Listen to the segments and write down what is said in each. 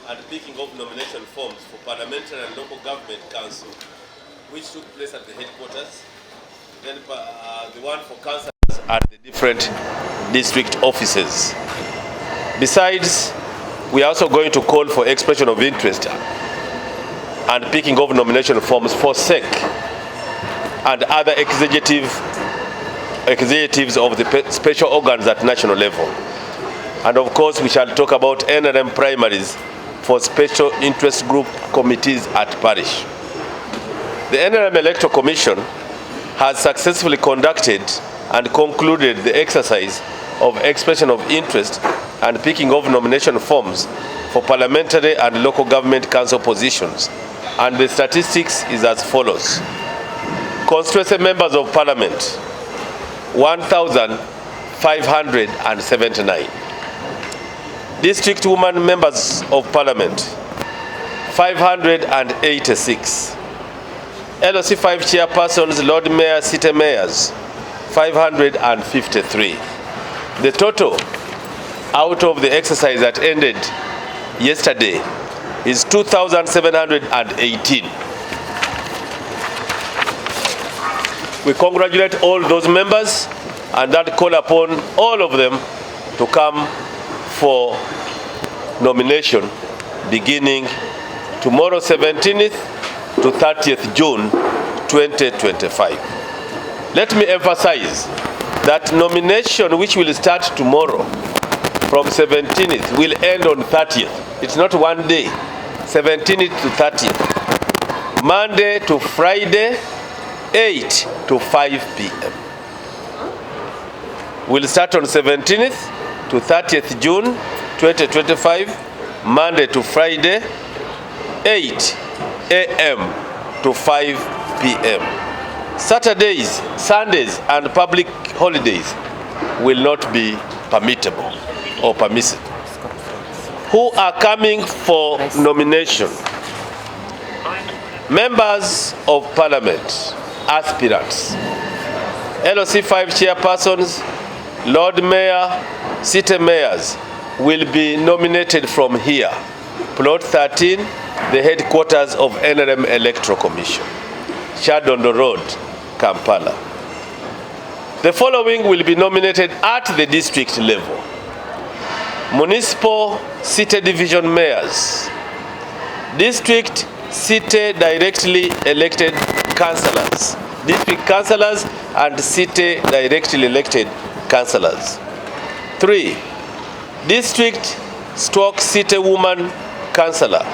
and picking of nomination forms for Parliamentary and Local Government Council, which took place at the headquarters, then the one for councillors at the different district offices. Besides, we are also going to call for expression of interest and picking of nomination forms for SEC and other executives of the special organs at national level. And of course, we shall talk about NRM primaries for special interest group committees at parish. The NRM Electoral Commission has successfully conducted and concluded the exercise of expression of interest and picking of nomination forms for parliamentary and local government council positions. And the statistics is as follows. Constituency members of parliament, 1,579. District women members of parliament, 586. LOC 5 chairpersons, Lord Mayor, City Mayors, 553. The total out of the exercise that ended yesterday is 2,718. We congratulate all those members and that call upon all of them to come for nomination beginning tomorrow 17th to 30th June 2025. Let me emphasize that nomination, which will start tomorrow from 17th, will end on 30th. It's not one day, 17th to 30th. Monday to Friday, 8 to 5 p.m. We'll start on 17th to 30th June 2025, Monday to Friday, 8 a.m. to 5 p.m. Saturdays, Sundays, and public holidays will not be permissible or permissible. Who are coming for nomination? Members of Parliament, aspirants, LOC 5 chairpersons, Lord Mayor, City Mayors will be nominated from here. Plot 13, the headquarters of NRM Electoral Commission, Shadondo Road, Kampala. The following will be nominated at the district level. Municipal City Division Mayors, District City Directly Elected Councillors, District Councillors and City Directly Elected Councillors. 3. District / City Woman Councillor.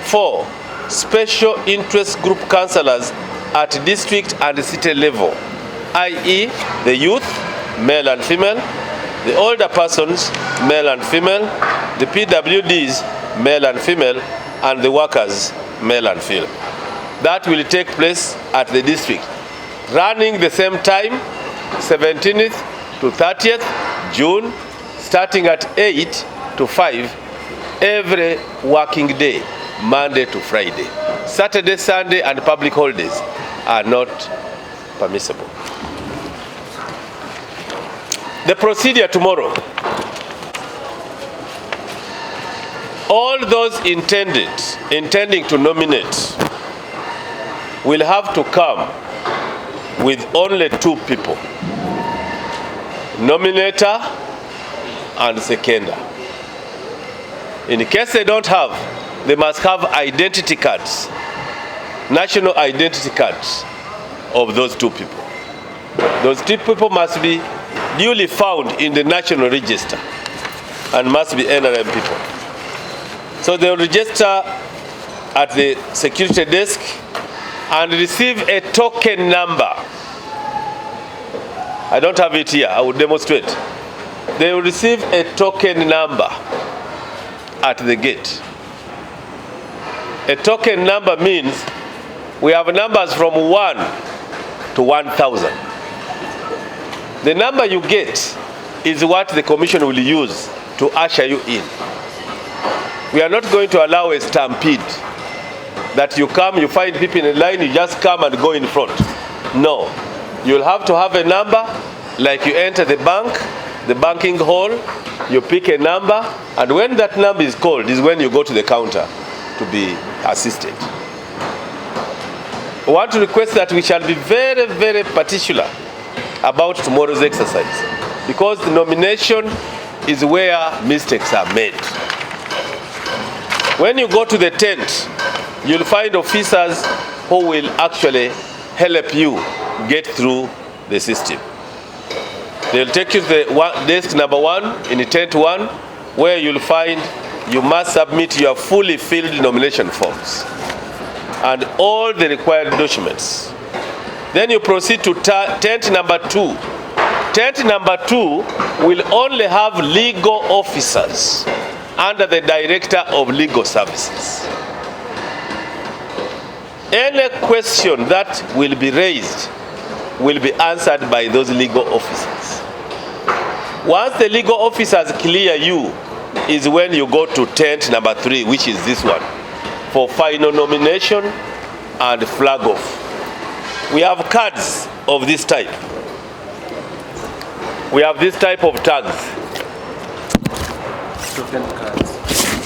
4. Special Interest Group Councillors at district and city level, i.e. the youth, male and female, the older persons, male and female, the PWDs, male and female, and the workers, male and female. That will take place at the district, running the same time, 17th to 30th June, starting at 8 to 5 every working day, Monday to Friday. Saturday, Sunday, and public holidays are not permissible. The procedure tomorrow. All those intending to nominate will have to come with only 2 people, nominator and seconder. In case they don't have, they must have identity cards, national identity cards of those 2 people. Those 2 people must be duly found in the national register and must be NRM people. So they will register at the security desk and receive a token number. I don't have it here, I will demonstrate. They will receive a token number at the gate. A token number means we have numbers from 1 to 1,000. The number you get is what the commission will use to usher you in. We are not going to allow a stampede that you come, you find people in a line, you just come and go in front. No. You'll have to have a number like you enter the bank, the banking hall, you pick a number, and when that number is called is when you go to the counter to be assisted. I want to request that we shall be very, very particular about tomorrow's exercise, because the nomination is where mistakes are made. When you go to the tent, you'll find officers who will actually help you get through the system. They'll take you to the desk number 1 in tent 1, where you'll find you must submit your fully filled nomination forms and all the required documents. Then you proceed to tent number 2. Tent number 2 will only have legal officers under the Director of Legal Services. Any question that will be raised will be answered by those legal officers. Once the legal officers clear you is when you go to tent number 3, which is this one, for final nomination and flag off. We have cards of this type. We have this type of tags. Token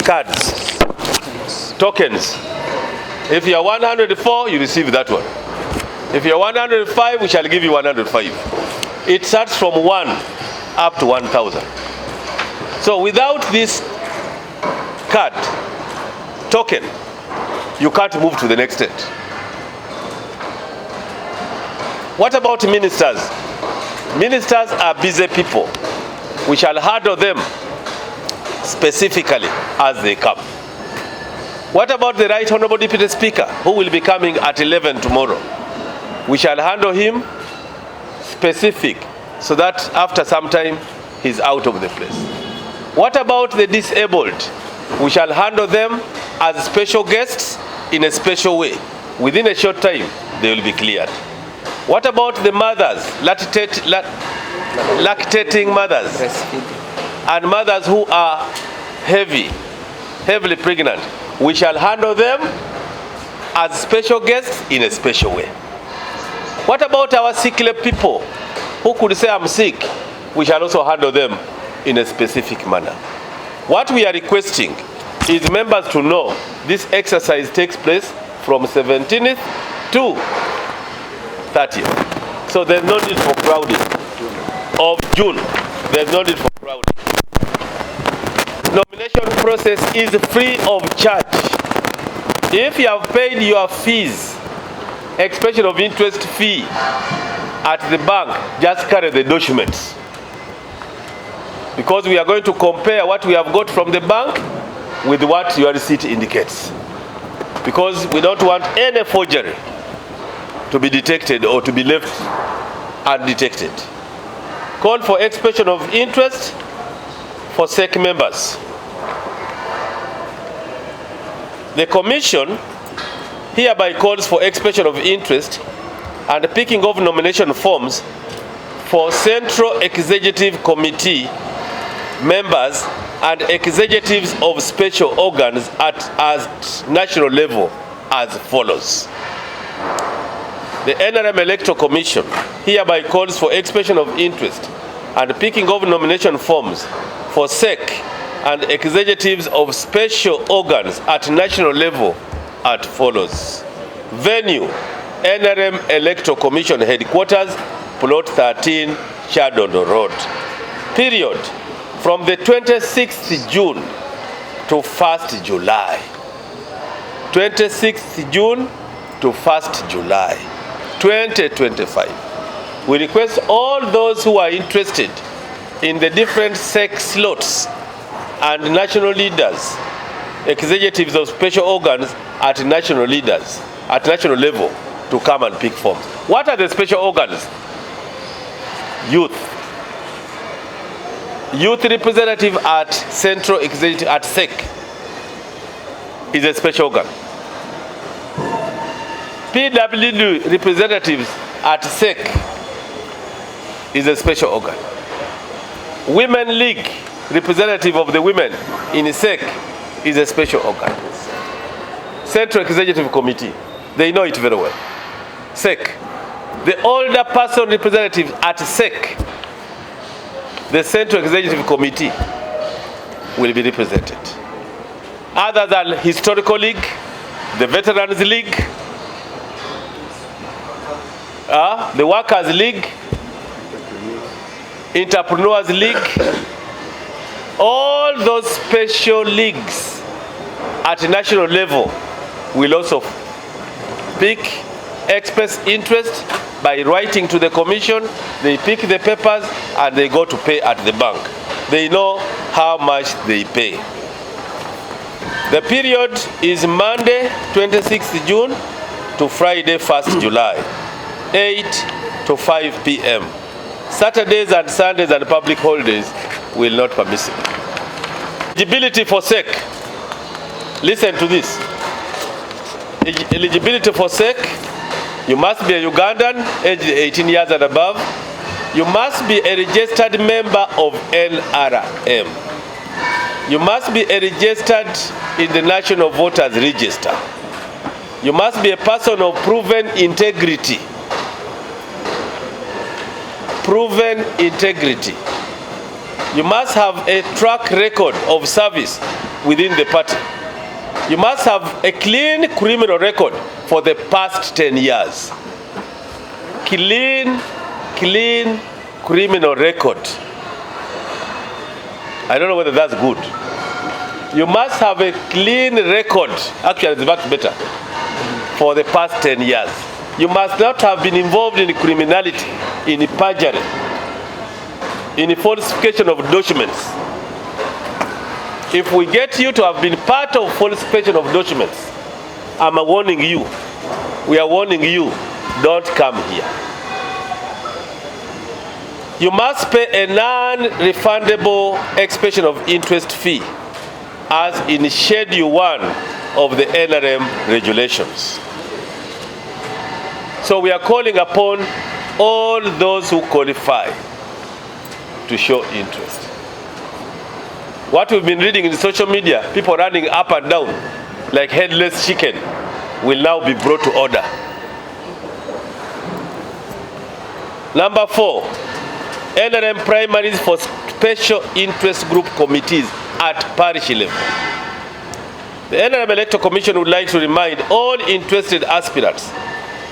cards. Tokens. If you are 104, you receive that one. If you are 105, we shall give you 105. It starts from 1 up to 1,000. So without this card, token, you can't move to the next state. What about ministers? Ministers are busy people. We shall handle them specifically as they come. What about the Right Honorable Deputy Speaker, who will be coming at 11 tomorrow? We shall handle him specific, so that after some time he's out of the place. What about the disabled? We shall handle them as special guests in a special way. Within a short time, they will be cleared. What about the mothers, lactating mothers, and mothers who are heavily pregnant? We shall handle them as special guests in a special way. What about our sickly people who could say, I'm sick? We shall also handle them in a specific manner. What we are requesting is members to know this exercise takes place from 17th to 30th. So there's no need for crowding. Of June, there's no need for crowding. Nomination process is free of charge. If you have paid your fees, expression of interest fee at the bank, just carry the documents. Because we are going to compare what we have got from the bank with what your receipt indicates. Because we don't want any forgery to be detected or to be left undetected. Call for expression of interest for SEC members. The Commission hereby calls for expression of interest and picking of nomination forms for Central Executive Committee members and executives of special organs at national level as follows. The NRM Electoral Commission hereby calls for expression of interest and picking of nomination forms for SEC and executives of special organs at national level as follows. Venue, NRM Electoral Commission Headquarters, Plot 13, Shadondo Road. Period, from the 26th June to 1st July. 26th June to 1st July, 2025. We request all those who are interested in the different SEC slots and national leaders, executives of special organs at national leaders, at national level, to come and pick forms. What are the special organs? Youth. Youth representative at Central Executive at SEC is a special organ. PWD representatives at SEC is a special organ. Women League representative of the women in SEC is a special organ. Central Executive Committee, they know it very well. SEC. The older person representative at SEC the Central Executive Committee will be represented. Other than Historical League, the Veterans League, the Workers League, Entrepreneurs League, all those special leagues at national level will also pick express interest by writing to the commission. They pick the papers and they go to pay at the bank. They know how much they pay. The period is Monday 26th June to Friday 1st July, 8 to 5 p.m. Saturdays and Sundays and public holidays will not be permissible. Eligibility for SEC. Listen to this. Eligibility for SEC, you must be a Ugandan, aged 18 years and above. You must be a registered member of NRM. You must be a registered in the National Voters Register. You must be a person of proven integrity. Proven integrity. You must have a track record of service within the party. You must have a clean criminal record for the past 10 years. Clean criminal record. I don't know whether that's good. You must have a clean record. Actually, it's much better. For the past 10 years. You must not have been involved in criminality, in perjury, in falsification of documents. If we get you to have been part of falsification of documents, I'm warning you. We are warning you, don't come here. You must pay a non-refundable expression of interest fee as in Schedule 1 of the NRM regulations. So we are calling upon all those who qualify to show interest. What we've been reading in social media, people running up and down like headless chicken, will now be brought to order. Number 4, NRM primaries for special interest group committees at parish level. The NRM Electoral Commission would like to remind all interested aspirants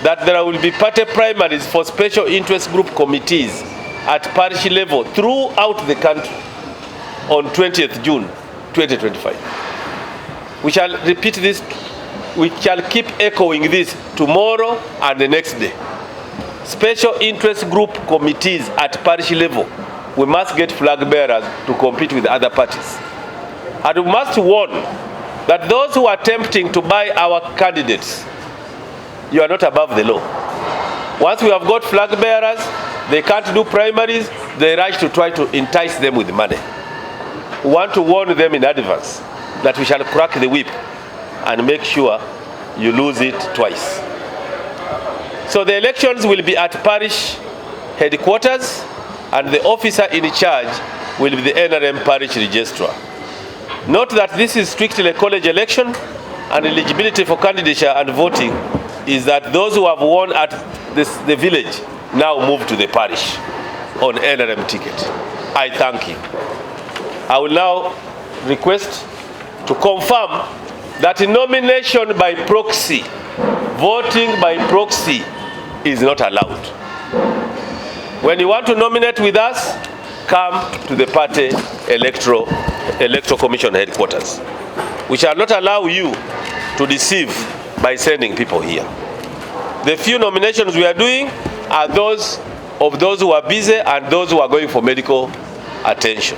that there will be party primaries for special interest group committees at parish level throughout the country on 20th June 2025. We shall repeat this, we shall keep echoing this tomorrow and the next day. Special interest group committees at parish level, we must get flag bearers to compete with other parties. And we must warn that those who are attempting to buy our candidates, you are not above the law. Once we have got flag bearers, they can't do primaries, they rush to try to entice them with money. We want to warn them in advance that we shall crack the whip and make sure you lose it twice. So the elections will be at parish headquarters, and the officer in charge will be the NRM parish registrar. Note that this is strictly a college election, and eligibility for candidature and voting is that those who have won at the village now move to the parish on NRM ticket. I thank you. I will now request to confirm that nomination by proxy, voting by proxy, is not allowed. When you want to nominate with us, come to the party electoral commission headquarters. We shall not allow you to deceive by sending people here. The few nominations we are doing are those of those who are busy and those who are going for medical attention.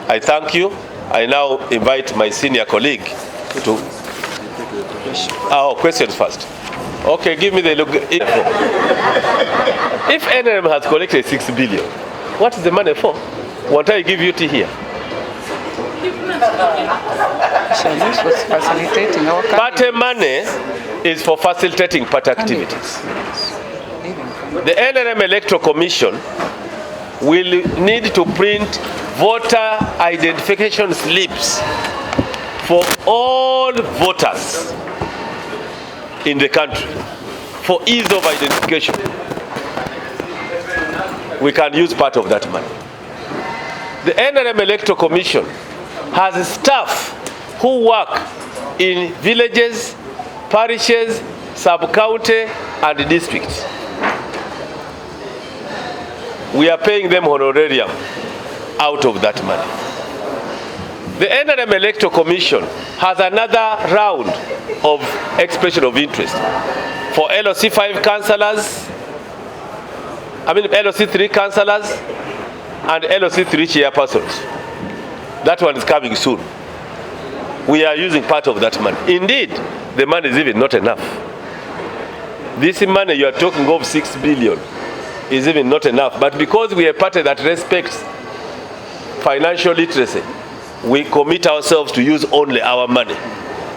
I thank you. I now invite my senior colleague to... questions first. Okay, give me the look. If NRM has collected 6 billion, what is the money for? Won't I give you tea here? Facilitating our party money is for facilitating party activities. The NRM Electoral Commission will need to print voter identification slips for all voters in the country for ease of identification. We can use part of that money. The NRM Electoral Commission has staff who work in villages, parishes, sub-county, and districts. We are paying them honorarium out of that money. The NRM Electoral Commission has another round of expression of interest for LOC 5 councillors, LOC 3 councillors, and LOC 3 chairpersons. That one is coming soon. We are using part of that money. Indeed, the money is even not enough. This money you are talking of 6 billion is even not enough. But because we are a party that respects financial literacy, we commit ourselves to use only our money.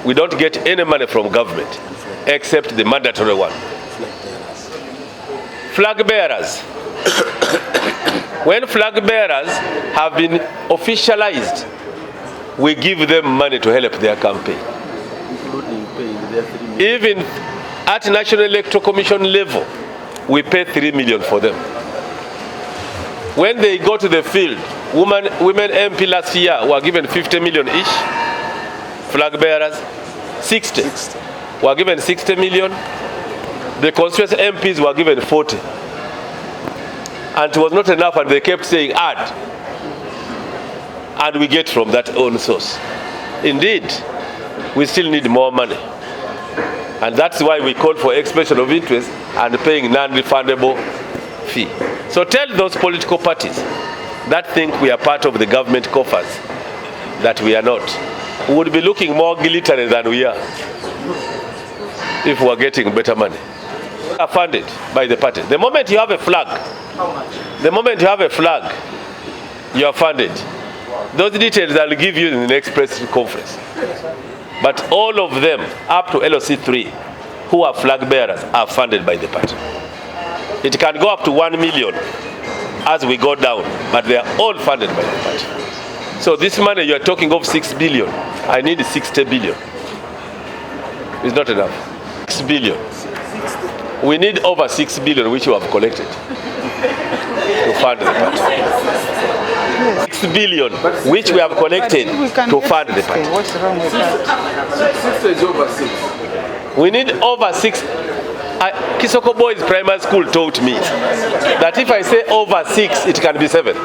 We don't get any money from government except the mandatory one. Flag bearers. When flag bearers have been officialized, we give them money to help their campaign. Even at National Electoral Commission level, we pay 3 million for them. When they go to the field, women MP last year were given 50 million each. Flag bearers, 60. Were given 60 million. The constituency MPs were given 40. And it was not enough, and they kept saying add. And we get from that own source. Indeed, we still need more money. And that's why we call for expression of interest and paying non-refundable fee. So tell those political parties that think we are part of the government coffers that we are not. We would be looking more glittery than we are if we are getting better money. We are funded by the party. The moment you have a flag, you are funded. Those details I'll give you in the next press conference. But all of them, up to LOC 3, who are flag bearers, are funded by the party. It can go up to 1 million as we go down, but they are all funded by the party. So this money you are talking of 6 billion, I need 60 billion. It's not enough. 6 billion. We need over 6 billion which you have collected to fund the party. 6 billion which we have collected to fund the party. What's wrong with that? 6 is over 6. We need over 6. Kisoko Boys Primary School taught me that if I say over 6, it can be 7.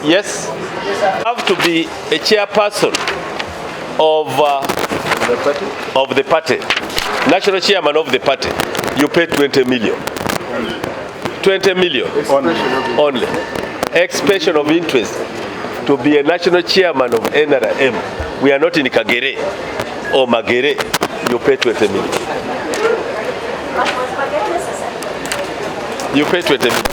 Yes? You have to be a chairperson of the party. National chairman of the party. You pay 20 million. 20 million only. Expression of interest to be a national chairman of NRM. We are not in Kagere or Magere. You pay 20 million. You pay 20 million.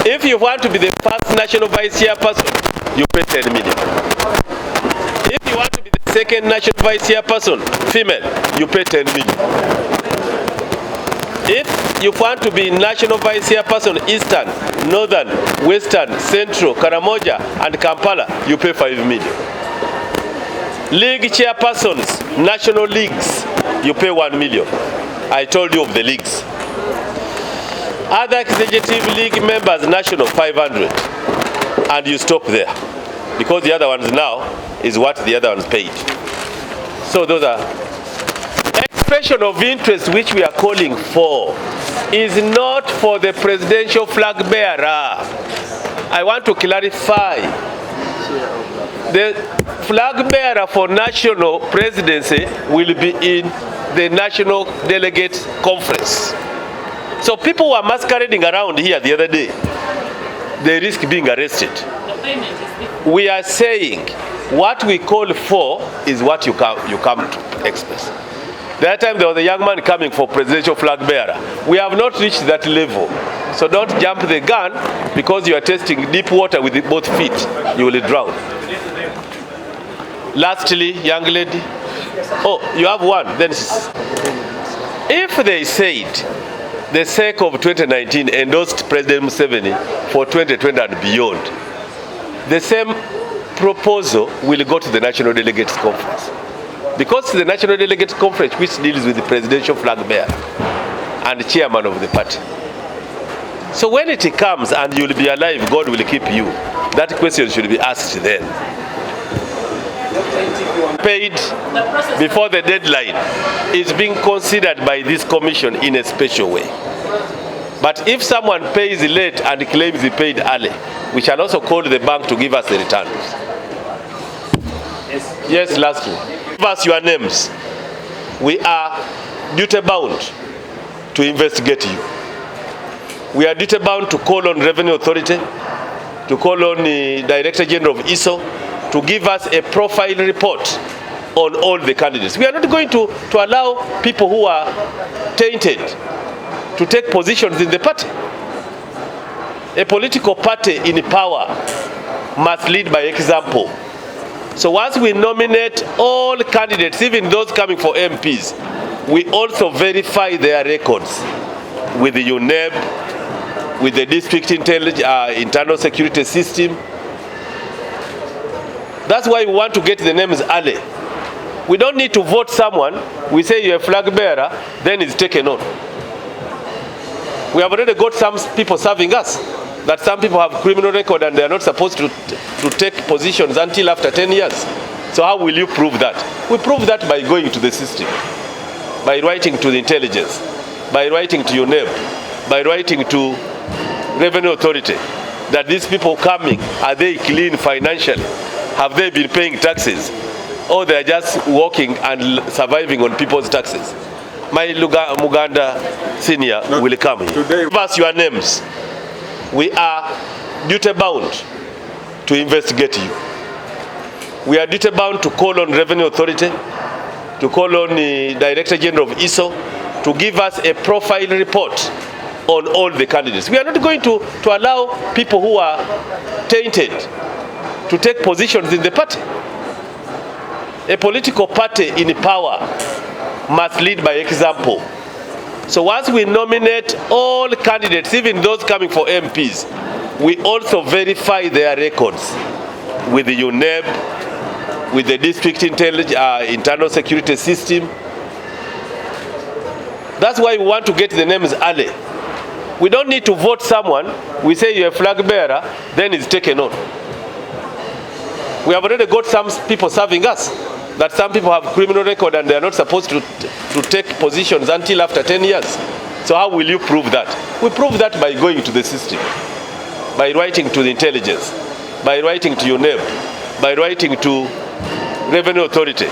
If you want to be the first national vice chairperson, you pay 10 million. If you want to be the second national vice chairperson, female, you pay 10 million. If you want to be national vice chairperson, Eastern, Northern, Western, Central, Karamoja, and Kampala, you pay 5 million. League chairpersons, national leagues, you pay 1 million. I told you of the leagues. Other executive league members, national, 500. And you stop there. Because the other ones now is what the other ones paid. So those are expression of interest which we are calling for is not for the presidential flag bearer. I want to clarify. The flag bearer for national presidency will be in the National Delegates Conference. So people were masquerading around here the other day. They risk being arrested. We are saying what we call for is what you come to express. The other time there was a young man coming for presidential flag bearer. We have not reached that level. So don't jump the gun because you are testing deep water with both feet. You will drown. Lastly, young lady. Oh, you have one. Then if they said the sake of 2019 endorsed President Museveni for 2020 and beyond, the same proposal will go to the National Delegates Conference. Because the National Delegates Conference, which deals with the presidential flag bearer and chairman of the party. So when it comes and you'll be alive, God will keep you. That question should be asked then. Paid before the deadline is being considered by this commission in a special way. But if someone pays late and claims he paid early, we shall also call the bank to give us the returns. Yes, lastly. Give us your names. We are duty bound to investigate you. We are duty bound to call on Revenue Authority, to call on the Director General of ISO, to give us a profile report on all the candidates. We are not going to allow people who are tainted to take positions in the party. A political party in power must lead by example. So once we nominate all candidates, even those coming for MPs, we also verify their records with the UNEB, with the district internal security system. That's why we want to get the names early. We don't need to vote someone. We say you're a flag bearer, then it's taken on. We have already got some people serving us, that some people have criminal record and they are not supposed to take positions until after 10 years. So how will you prove that? We prove that by going to the system, by writing to the intelligence, by writing to UNEB, by writing to Revenue Authority, that these people coming, are they clean financially? Have they been paying taxes? Or they are just working and surviving on people's taxes? My Muganda senior will come here. Give us your names. We are duty bound to investigate you. We are duty bound to call on Revenue Authority, to call on the Director General of ISO, to give us a profile report on all the candidates. We are not going to allow people who are tainted to take positions in the party. A political party in power must lead by example. So once we nominate all candidates, even those coming for MPs, we also verify their records with the UNEB, with the district internal security system. That's why we want to get the names early. We don't need to vote someone. We say you're a flag bearer, then it's taken on. We have already got some people serving us, that some people have criminal record and they are not supposed to take positions until after 10 years. So how will you prove that? We prove that by going to the system, by writing to the intelligence, by writing to UNEB, by writing to Revenue Authority,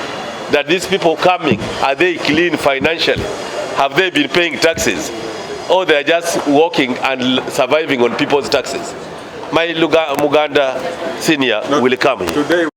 that these people coming, are they clean financially? Have they been paying taxes? Or they are just working and surviving on people's taxes? My Muganda senior will come here.